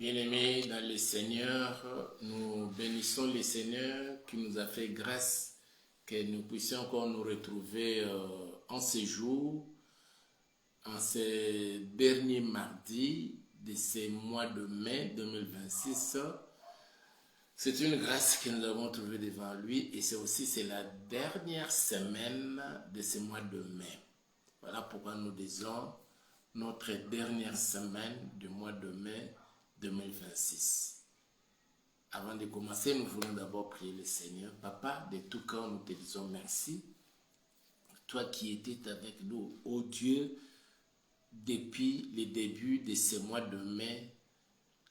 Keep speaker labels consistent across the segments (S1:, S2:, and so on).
S1: Bien-aimés dans le Seigneur, nous bénissons le Seigneur qui nous a fait grâce que nous puissions encore nous retrouver en ces jours, en ces derniers mardis de ce mois de mai 2026. C'est une grâce que nous avons trouvée devant lui et c'est la dernière semaine de ce mois de mai. Voilà pourquoi nous disons notre dernière semaine du mois de mai 2026. Avant de commencer, nous voulons d'abord prier le Seigneur. Papa, de tout cœur, nous te disons merci. Toi qui étais avec nous, ô Dieu, depuis le début de ce mois de mai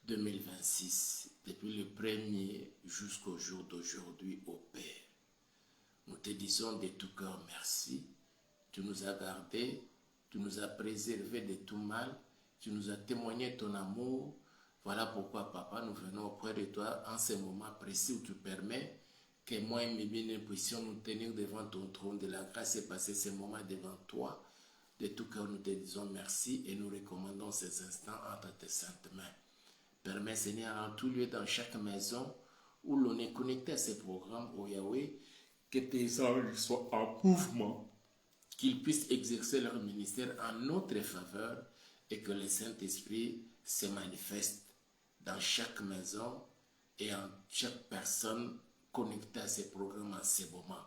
S1: 2026, depuis le premier jusqu'au jour d'aujourd'hui, ô Père. Nous te disons de tout cœur merci. Tu nous as gardés, tu nous as préservés de tout mal, tu nous as témoigné ton amour. Voilà pourquoi, Papa, nous venons auprès de toi en ce moment précis où tu permets que moi et mes bien puissions nous tenir devant ton trône de la grâce et passer ce moment devant toi. De tout cœur, nous te disons merci et nous recommandons ces instants entre tes saintes mains. Permets, Seigneur, en tout lieu, dans chaque maison où l'on est connecté à ces programmes, au Yahweh, que tes anges soient en mouvement, qu'ils puissent exercer leur ministère en notre faveur et que le Saint-Esprit se manifeste dans chaque maison et en chaque personne connectée à ces programmes en ce moment.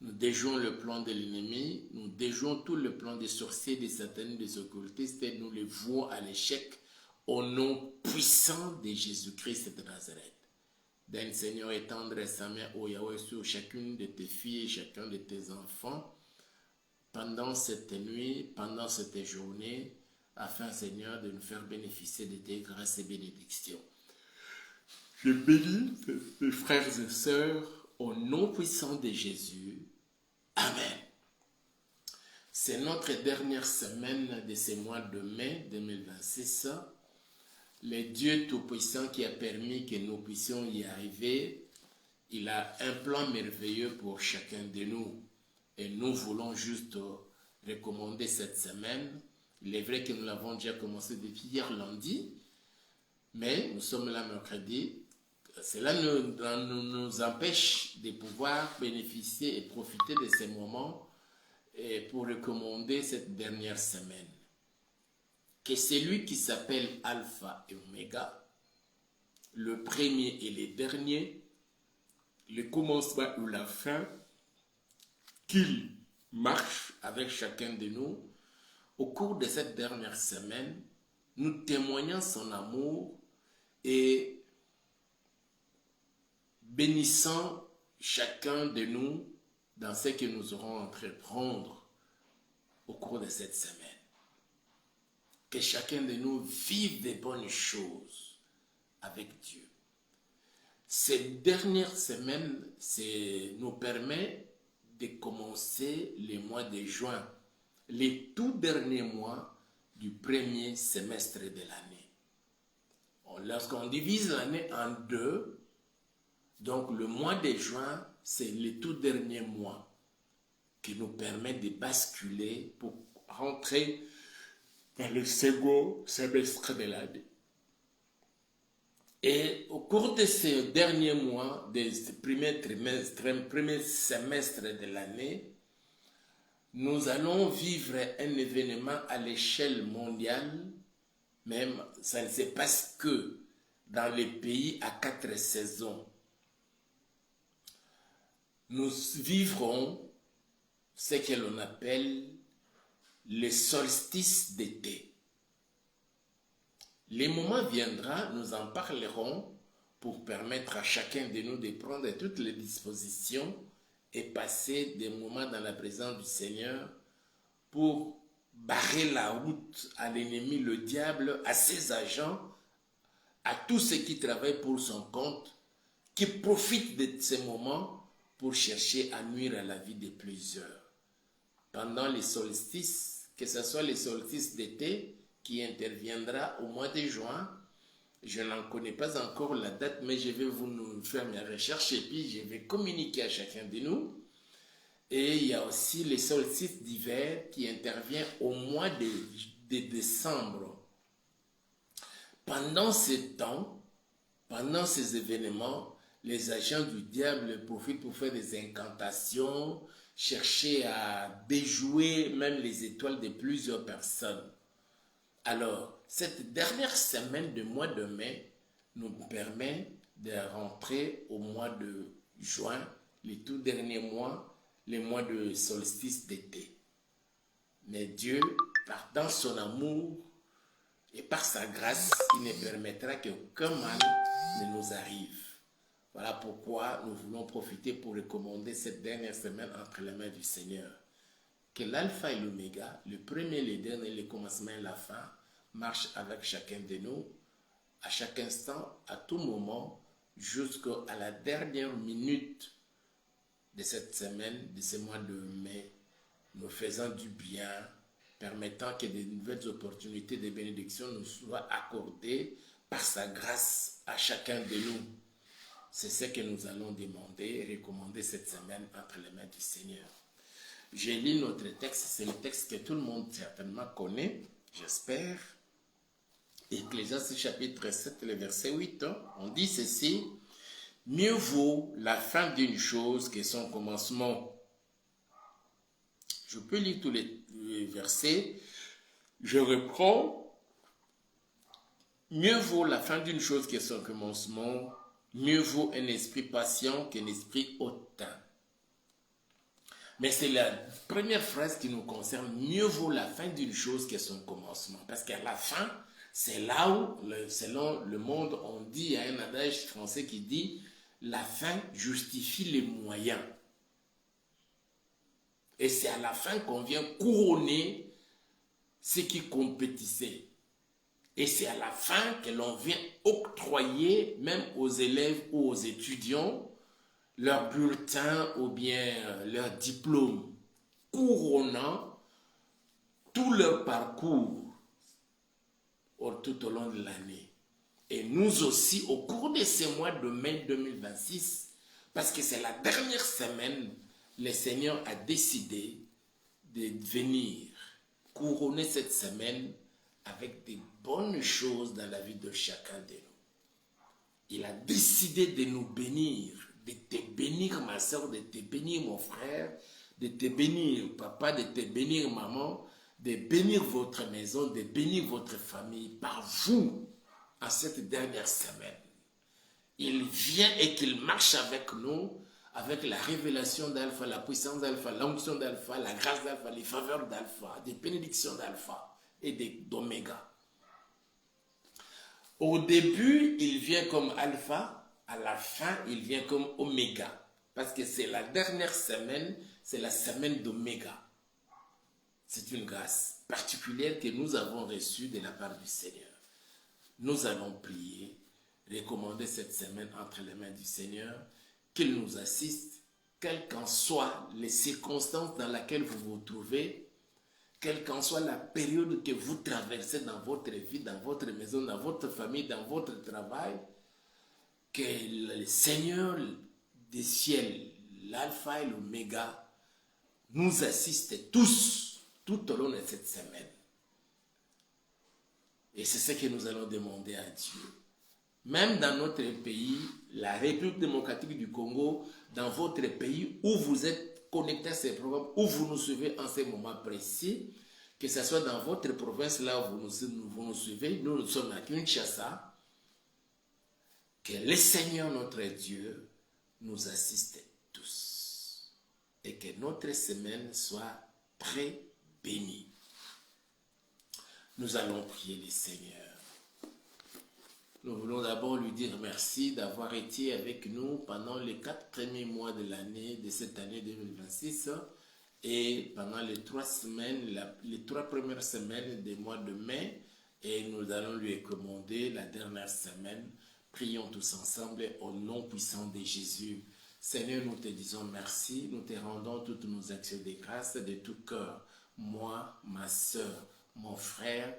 S1: Nous déjouons le plan de l'ennemi, nous déjouons tout le plan des sorciers, des satanistes, des occultistes et nous les vouons à l'échec au nom puissant de Jésus-Christ de Nazareth. Donne, Seigneur, étendre sa main au Yahweh sur chacune de tes filles et chacun de tes enfants pendant cette nuit, pendant cette journée, afin, Seigneur, de nous faire bénéficier de tes grâces et bénédictions. Je bénis mes frères et sœurs au nom puissant de Jésus. Amen. C'est notre dernière semaine de ce mois de mai 2026. Le Dieu Tout-Puissant qui a permis que nous puissions y arriver, il a un plan merveilleux pour chacun de nous. Et nous voulons juste recommander cette semaine. Il est vrai que nous l'avons déjà commencé depuis hier lundi, mais nous sommes là mercredi. Cela nous empêche de pouvoir bénéficier et profiter de ces moments et pour recommander cette dernière semaine. Que celui qui s'appelle Alpha et Oméga, le premier et le dernier, le commencement ou la fin, qu'il marche avec chacun de nous. Au cours de cette dernière semaine, nous témoignons son amour et bénissant chacun de nous dans ce que nous aurons à entreprendre au cours de cette semaine. Que chacun de nous vive des bonnes choses avec Dieu. Cette dernière semaine nous permet de commencer le mois de juin, les tout derniers mois du premier semestre de l'année. Lorsqu'on divise l'année en deux, donc le mois de juin, c'est le tout dernier mois qui nous permet de basculer pour rentrer dans le second semestre de l'année. Et au cours de ces derniers mois, de ce premier semestre de l'année, nous allons vivre un événement à l'échelle mondiale, même ça ne se passe que dans les pays à 4 saisons. Nous vivrons ce que l'on appelle le solstice d'été. Le moment viendra, nous en parlerons pour permettre à chacun de nous de prendre toutes les dispositions et passer des moments dans la présence du Seigneur pour barrer la route à l'ennemi, le diable, à ses agents, à tous ceux qui travaillent pour son compte, qui profitent de ces moments pour chercher à nuire à la vie de plusieurs. Pendant les solstices, que ce soit les solstices d'été qui interviendra au mois de juin, je n'en connais pas encore la date, mais je vais vous faire mes recherches et puis je vais communiquer à chacun de nous. Et il y a aussi les solstices d'hiver qui interviennent au mois de décembre. Pendant ces temps, pendant ces événements, les agents du diable profitent pour faire des incantations, chercher à déjouer même les étoiles de plusieurs personnes. Alors, cette dernière semaine du mois de mai nous permet de rentrer au mois de juin, les tout derniers mois, les mois de solstice d'été. Mais Dieu, dans son amour et par sa grâce, il ne permettra qu'aucun mal ne nous arrive. Voilà pourquoi nous voulons profiter pour recommander cette dernière semaine entre les mains du Seigneur. Que l'alpha et l'oméga, le premier, le dernier, le commencement et la fin, marchent avec chacun de nous, à chaque instant, à tout moment, jusqu'à la dernière minute de cette semaine, de ce mois de mai, nous faisant du bien, permettant que de nouvelles opportunités de bénédiction nous soient accordées par sa grâce à chacun de nous. C'est ce que nous allons demander et recommander cette semaine entre les mains du Seigneur. Je lis notre texte, c'est le texte que tout le monde certainement connaît, j'espère. Ecclésiaste chapitre 7, le verset 8, on dit ceci: mieux vaut la fin d'une chose que son commencement. Je peux lire tous les versets. Je reprends. Mieux vaut la fin d'une chose que son commencement. Mieux vaut un esprit patient qu'un esprit hautain. Mais c'est la première phrase qui nous concerne. Mieux vaut la fin d'une chose que son commencement. Parce qu'à la fin, c'est là où, selon le monde, on dit, il y a un adage français qui dit, la fin justifie les moyens. Et c'est à la fin qu'on vient couronner ce qui compétissait. Et c'est à la fin que l'on vient octroyer, même aux élèves ou aux étudiants, leur bulletin ou bien leur diplôme, couronnant tout leur parcours tout au long de l'année. Et nous aussi, au cours de ces mois de mai 2026, parce que c'est la dernière semaine, le Seigneur a décidé de venir couronner cette semaine avec des bonnes choses dans la vie de chacun de nous. Il a décidé de nous bénir, de te bénir ma soeur, de te bénir mon frère, de te bénir papa, de te bénir maman, de bénir votre maison, de bénir votre famille par vous en cette dernière semaine. Il vient et qu'il marche avec nous, avec la révélation d'Alpha, la puissance d'Alpha, l'onction d'Alpha, la grâce d'Alpha, les faveurs d'Alpha, des bénédictions d'Alpha et d'Oméga. Au début, il vient comme Alpha, à la fin, il vient comme Oméga. Parce que c'est la dernière semaine, c'est la semaine d'Oméga. C'est une grâce particulière que nous avons reçue de la part du Seigneur. Nous allons prier, recommander cette semaine entre les mains du Seigneur, qu'il nous assiste, quelles qu'en soient les circonstances dans lesquelles vous vous trouvez, quelle qu'en soit la période que vous traversez dans votre vie, dans votre maison, dans votre famille, dans votre travail, que le Seigneur des ciels, l'alpha et l'oméga, nous assiste tous, tout au long de cette semaine. Et c'est ce que nous allons demander à Dieu. Même dans notre pays, la République démocratique du Congo, dans votre pays où vous êtes connecté à ces programmes, où vous nous suivez en ces moments précis, que ce soit dans votre province là où vous nous suivez, nous sommes à Kinshasa, que le Seigneur notre Dieu nous assiste tous et que notre semaine soit très bénie. Nous allons prier le Seigneur. Nous voulons d'abord lui dire merci d'avoir été avec nous pendant les 4 premiers mois de l'année, de cette année 2026, et pendant les 3 semaines, les 3 premières semaines des mois de mai, et nous allons lui recommander la dernière semaine. Prions tous ensemble au nom puissant de Jésus. Seigneur, nous te disons merci, nous te rendons toutes nos actions de grâce de tout cœur. Moi, ma soeur, mon frère,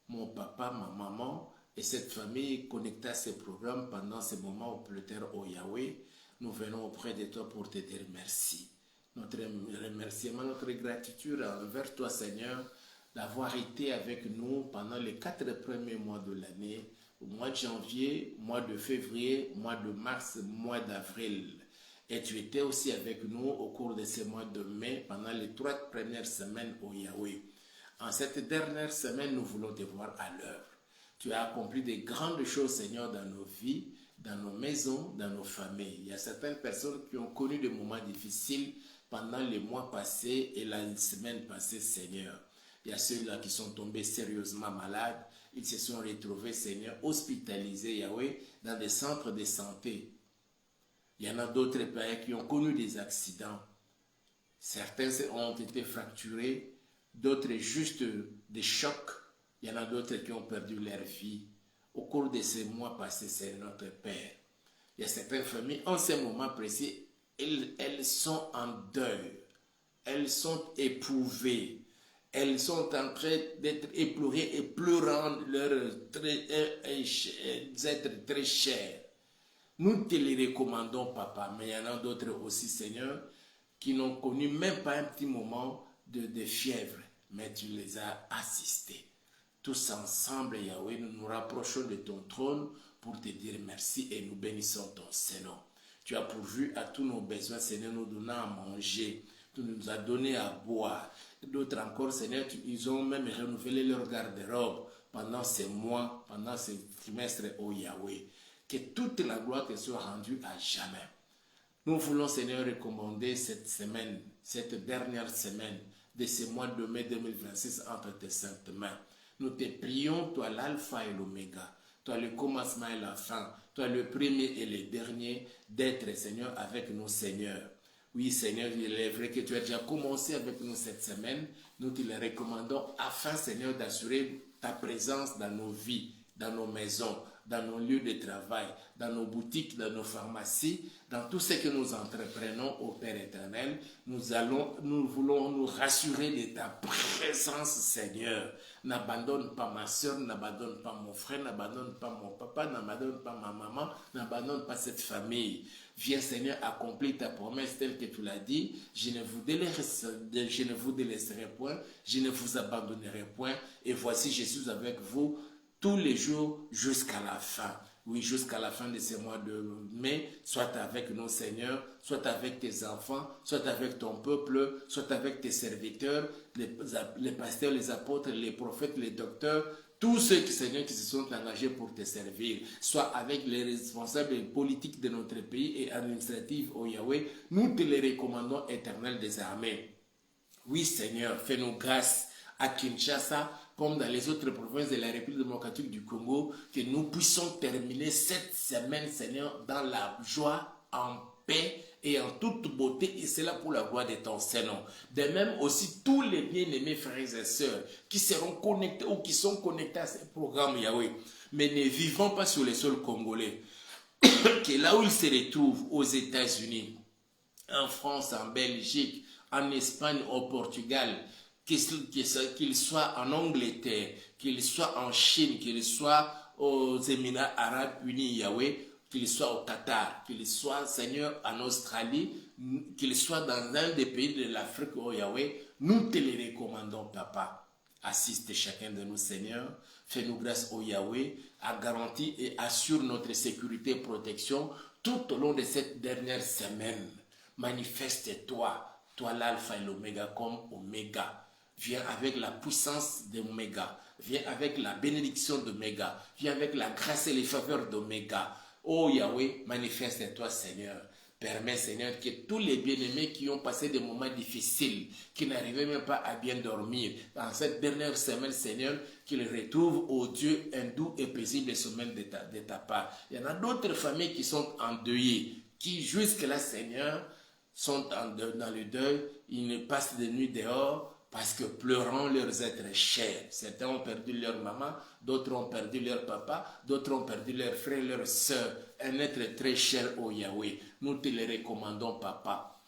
S1: mon papa, ma maman, et cette famille connectée à ces programmes pendant ces moments au pleuteur au Yahweh, nous venons auprès de toi pour te dire merci. Notre remerciement, notre gratitude envers toi, Seigneur, d'avoir été avec nous pendant les 4 premiers mois de l'année, au mois de janvier, mois de février, mois de mars, mois d'avril. Et tu étais aussi avec nous au cours de ces mois de mai, pendant les 3 premières semaines au Yahweh. En cette dernière semaine, nous voulons te voir à l'œuvre. Tu as accompli de grandes choses, Seigneur, dans nos vies, dans nos maisons, dans nos familles. Il y a certaines personnes qui ont connu des moments difficiles pendant les mois passés et la semaine passée, Seigneur. Il y a ceux-là qui sont tombés sérieusement malades. Ils se sont retrouvés, Seigneur, hospitalisés, Yahweh, dans des centres de santé. Il y en a d'autres, Père, qui ont connu des accidents. Certains ont été fracturés, d'autres juste des chocs. Il y en a d'autres qui ont perdu leur vie. Au cours de ces mois passés, c'est notre Père. Il y a certaines familles, en ces moments précis, elles sont en deuil. Elles sont éprouvées. Elles sont en train d'être éplorées et pleurant leurs êtres très chers. Nous te les recommandons, Papa, mais il y en a d'autres aussi, Seigneur, qui n'ont connu même pas un petit moment de fièvre, mais tu les as assistés. Tous ensemble, Yahweh, nous nous rapprochons de ton trône pour te dire merci et nous bénissons ton Seigneur. Tu as pourvu à tous nos besoins, Seigneur, nous donnant à manger. Tu nous as donné à boire. D'autres encore, Seigneur, ils ont même renouvelé leur garde-robe pendant ces mois, pendant ces trimestres, oh Yahweh. Que toute la gloire te soit rendue à jamais. Nous voulons, Seigneur, recommander cette semaine, cette dernière semaine de ce mois de mai 2026 entre tes saintes mains. Nous te prions, toi l'alpha et l'oméga, toi le commencement et la fin, toi le premier et le dernier, d'être, Seigneur, avec nous, Seigneur. Oui, Seigneur, il est vrai que tu as déjà commencé avec nous cette semaine. Nous te le recommandons afin, Seigneur, d'assurer ta présence dans nos vies, dans nos maisons, dans nos lieux de travail, dans nos boutiques, dans nos pharmacies, dans tout ce que nous entreprenons au Père éternel. Nous voulons nous rassurer de ta présence, Seigneur. N'abandonne pas ma soeur, n'abandonne pas mon frère, n'abandonne pas mon papa, n'abandonne pas ma maman, n'abandonne pas cette famille. Viens, Seigneur, accomplir ta promesse telle que tu l'as dit. Je ne vous délaisserai point, je ne vous abandonnerai point. Et voici, je suis avec vous tous les jours jusqu'à la fin. Oui, jusqu'à la fin de ce mois de mai, soit avec nous, Seigneur, soit avec tes enfants, soit avec ton peuple, soit avec tes serviteurs, les pasteurs, les apôtres, les prophètes, les docteurs, tous ceux, Seigneur, qui se sont engagés pour te servir, soit avec les responsables politiques de notre pays et administratifs, oh Yahweh, nous te les recommandons, éternel des armées. Oui, Seigneur, fais-nous grâce à Kinshasa, comme dans les autres provinces de la République démocratique du Congo, que nous puissions terminer cette semaine, Seigneur, dans la joie, en paix et en toute beauté, et c'est là pour la gloire de ton Seigneur. De même aussi, tous les bien-aimés frères et sœurs qui seront connectés ou qui sont connectés à ce programme, Yahweh, mais ne vivant pas sur le sol congolais, que là où ils se retrouvent, aux États-Unis, en France, en Belgique, en Espagne, au Portugal, qu'il soit en Angleterre, qu'il soit en Chine, qu'il soit aux Émirats Arabes Unis, Yahweh, qu'il soit au Qatar, qu'il soit, Seigneur, en Australie, qu'il soit dans un des pays de l'Afrique, oh Yahweh, nous te les recommandons, Papa. Assiste chacun de nous, Seigneur. Fais-nous grâce, oh Yahweh, à garantir et assure notre sécurité et protection tout au long de cette dernière semaine. Manifeste-toi, toi l'alpha et l'oméga comme oméga. Viens avec la puissance d'Oméga. Viens avec la bénédiction d'Oméga. Viens avec la grâce et les faveurs d'Oméga. Oh Yahweh, manifeste-toi, Seigneur. Permets, Seigneur, que tous les bien-aimés qui ont passé des moments difficiles, qui n'arrivaient même pas à bien dormir, dans cette dernière semaine, Seigneur, qu'ils retrouvent, oh Dieu, un doux et paisible sommeil de ta part. Il y en a d'autres familles qui sont endeuillées, qui jusque-là, Seigneur, sont dans le deuil. Ils ne passent des nuits dehors, parce que pleurant leurs êtres chers. Certains ont perdu leur maman, d'autres ont perdu leur papa, d'autres ont perdu leurs frères, leurs sœurs. Un être très cher au Yahweh. Nous te le recommandons, Papa.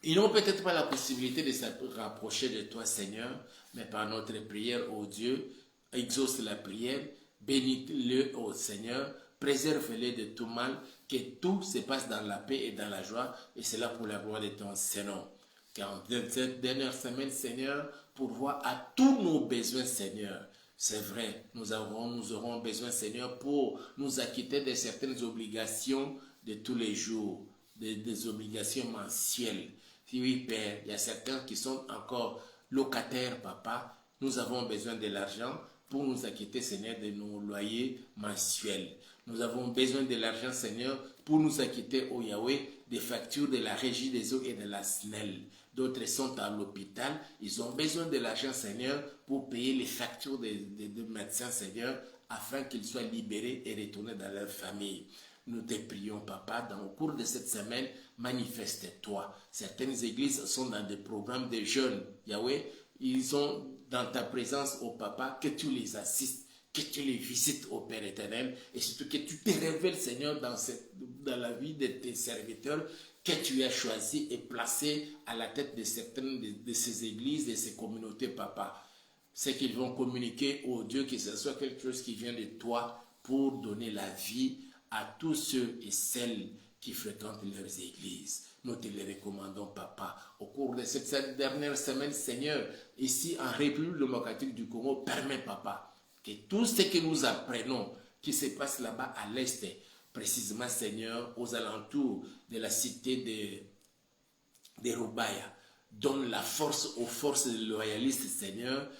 S1: Ils n'ont peut-être pas la possibilité de se rapprocher de toi, Seigneur, mais par notre prière, ô Dieu, exauce la prière, bénis-le, ô Seigneur, préserve-les de tout mal, que tout se passe dans la paix et dans la joie, et c'est là pour la gloire de ton Seigneur. Car dans cette dernière semaine, Seigneur, pourvois à tous nos besoins, Seigneur. C'est vrai, nous aurons besoin, Seigneur, pour nous acquitter de certaines obligations de tous les jours, des obligations mensuelles. Oui, Père, il y a certains qui sont encore locataires, Papa. Nous avons besoin de l'argent pour nous acquitter, Seigneur, de nos loyers mensuels. Nous avons besoin de l'argent, Seigneur, pour nous acquitter, au Yahweh, des factures de la régie des eaux et de la SNEL. D'autres sont à l'hôpital. Ils ont besoin de l'argent, Seigneur, pour payer les factures des médecins, Seigneur, afin qu'ils soient libérés et retournés dans leur famille. Nous te prions, Papa, au cours de cette semaine, manifeste-toi. Certaines églises sont dans des programmes de jeunes. Yahweh, ils sont dans ta présence, au Papa, que tu les assistes, que tu les visites, au Père éternel, et surtout que tu te révèles, Seigneur, dans la vie de tes serviteurs, que tu as choisi et placé à la tête de certaines de ces églises, de ces communautés, Papa. C'est qu'ils vont communiquer au Dieu, que ce soit quelque chose qui vient de toi pour donner la vie à tous ceux et celles qui fréquentent leurs églises. Nous te les recommandons, Papa. Au cours de cette dernière semaine, Seigneur, ici en République démocratique du Congo, permets, Papa, que tout ce que nous apprenons, qui se passe là-bas à l'Est, précisément, Seigneur, aux alentours de la cité de Rubaya, donne la force aux forces loyalistes, Seigneur,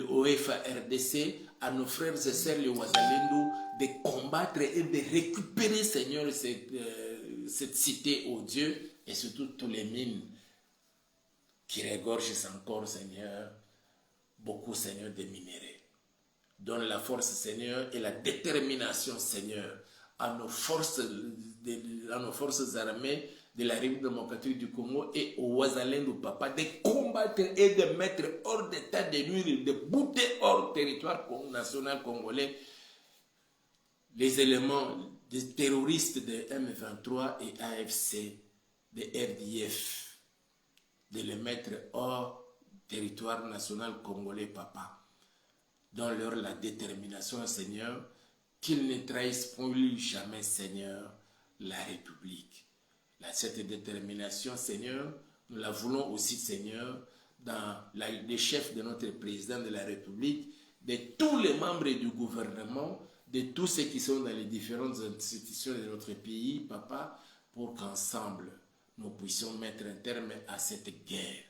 S1: au FARDC, à nos frères et sœurs, les Ouazalendo, de combattre et de récupérer, Seigneur, cette cité, ô Dieu, et surtout tous les mines qui regorgent encore, Seigneur, beaucoup, Seigneur, de minéraux. Donne la force, Seigneur, et la détermination, Seigneur, à nos forces armées de la République démocratique du Congo et au Ouazalendo, Papa, de combattre et de mettre hors d'état de nuire, de bouter hors territoire national congolais les éléments des terroristes de M23 et AFC, de RDF, de les mettre hors territoire national congolais, Papa. Donne-leur la détermination, Seigneur, qu'ils ne trahissent plus jamais, Seigneur, la République. Cette détermination, Seigneur, nous la voulons aussi, Seigneur, dans les chefs de notre président de la République, de tous les membres du gouvernement, de tous ceux qui sont dans les différentes institutions de notre pays, Papa, pour qu'ensemble, nous puissions mettre un terme à cette guerre.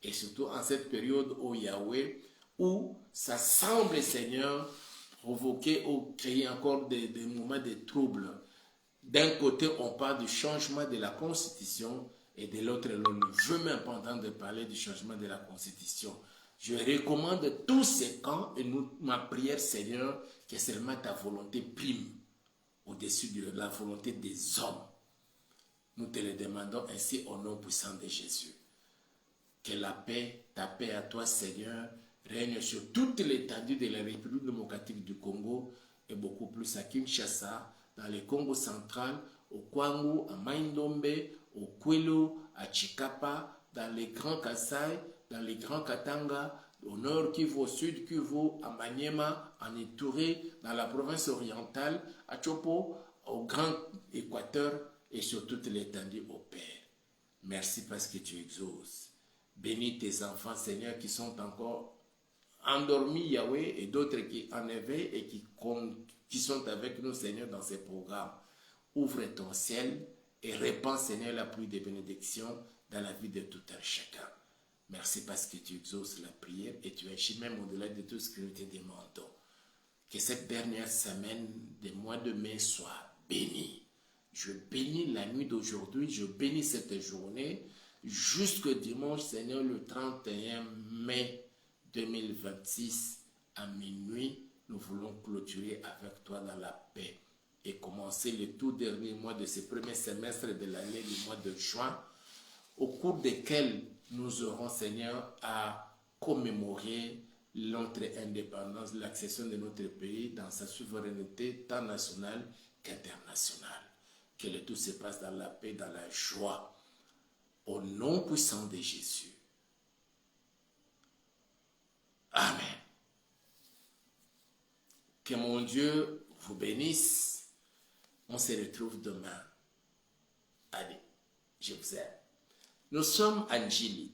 S1: Et surtout en cette période, ô Yahweh, où ça semble, Seigneur, provoquer ou créer encore des moments de troubles. D'un côté, on parle du changement de la Constitution et de l'autre, on ne veut même pas entendre parler du changement de la Constitution. Je recommande tous ces camps et ma prière, Seigneur, que seulement ta volonté prime au-dessus de la volonté des hommes. Nous te le demandons ainsi au nom puissant de Jésus. Que la paix, ta paix à toi, Seigneur, règne sur toute l'étendue de la République démocratique du Congo et beaucoup plus à Kinshasa, dans le Congo central, au Kwangu, à Maindombe, au Kwilu, à Chikapa, dans les Grands Kasaï, dans les Grands Katanga, au nord Kivu, au sud Kivu, à Maniema, en Ituri, dans la province orientale, à Chopo, au Grand Équateur et sur toute l'étendue au Père. Merci parce que tu exauces. Bénis tes enfants, Seigneur, qui sont encore endormis, Yahweh, et d'autres qui en éveillent et qui sont avec nous, Seigneur, dans ces programmes. Ouvre ton ciel et répands, Seigneur, la pluie des bénédictions dans la vie de tout un chacun. Merci parce que tu exauces la prière et tu agis même au-delà de tout ce que nous te demandons. Que cette dernière semaine du mois de mai soit bénie. Je bénis la nuit d'aujourd'hui, je bénis cette journée jusqu'au dimanche, Seigneur, le 31 mai 2026 à minuit. Nous voulons clôturer avec toi dans la paix et commencer le tout dernier mois de ce premier semestre de l'année, du mois de juin, au cours desquels nous aurons, Seigneur, à commémorer notre indépendance, l'accession de notre pays dans sa souveraineté tant nationale qu'internationale. Que le tout se passe dans la paix, dans la joie, au nom puissant de Jésus. Amen. Que mon Dieu vous bénisse. On se retrouve demain. Allez, je vous aime. Nous sommes à Njili,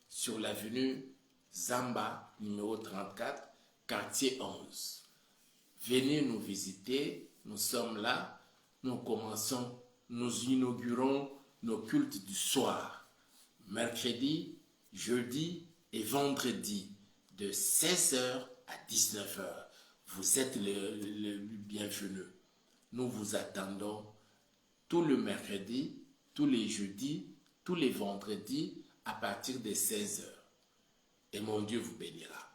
S1: sur l'avenue Zamba, numéro 34, quartier 11. Venez nous visiter, nous sommes là, nous inaugurons nos cultes du soir, mercredi, jeudi et vendredi, de 16h à 19h. Vous êtes le bienvenu. Nous vous attendons tout le mercredi, tous les jeudis, tous les vendredis à partir de 16h. Et mon Dieu vous bénira.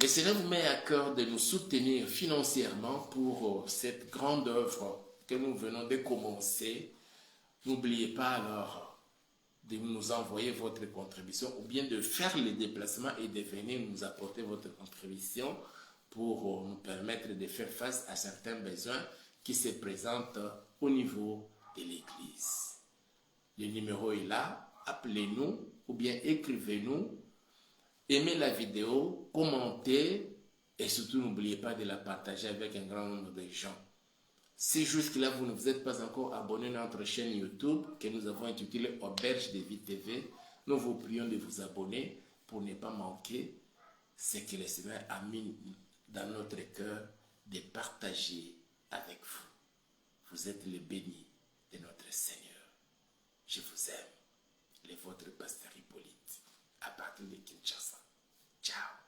S1: Le Seigneur vous met à cœur de nous soutenir financièrement pour cette grande œuvre que nous venons de commencer. N'oubliez pas alors de nous envoyer votre contribution ou bien de faire les déplacements et de venir nous apporter votre contribution pour nous permettre de faire face à certains besoins qui se présentent au niveau de l'Église. Le numéro est là, appelez-nous ou bien écrivez-nous, aimez la vidéo, commentez et surtout n'oubliez pas de la partager avec un grand nombre de gens. Si jusque-là vous ne vous êtes pas encore abonné à notre chaîne YouTube que nous avons intitulée Auberge de Vie TV, nous vous prions de vous abonner pour ne pas manquer ce que le Seigneur a mis dans notre cœur de partager avec vous. Vous êtes les bénis de notre Seigneur. Je vous aime. Le votre pasteur Hippolyte à partir de Kinshasa. Ciao.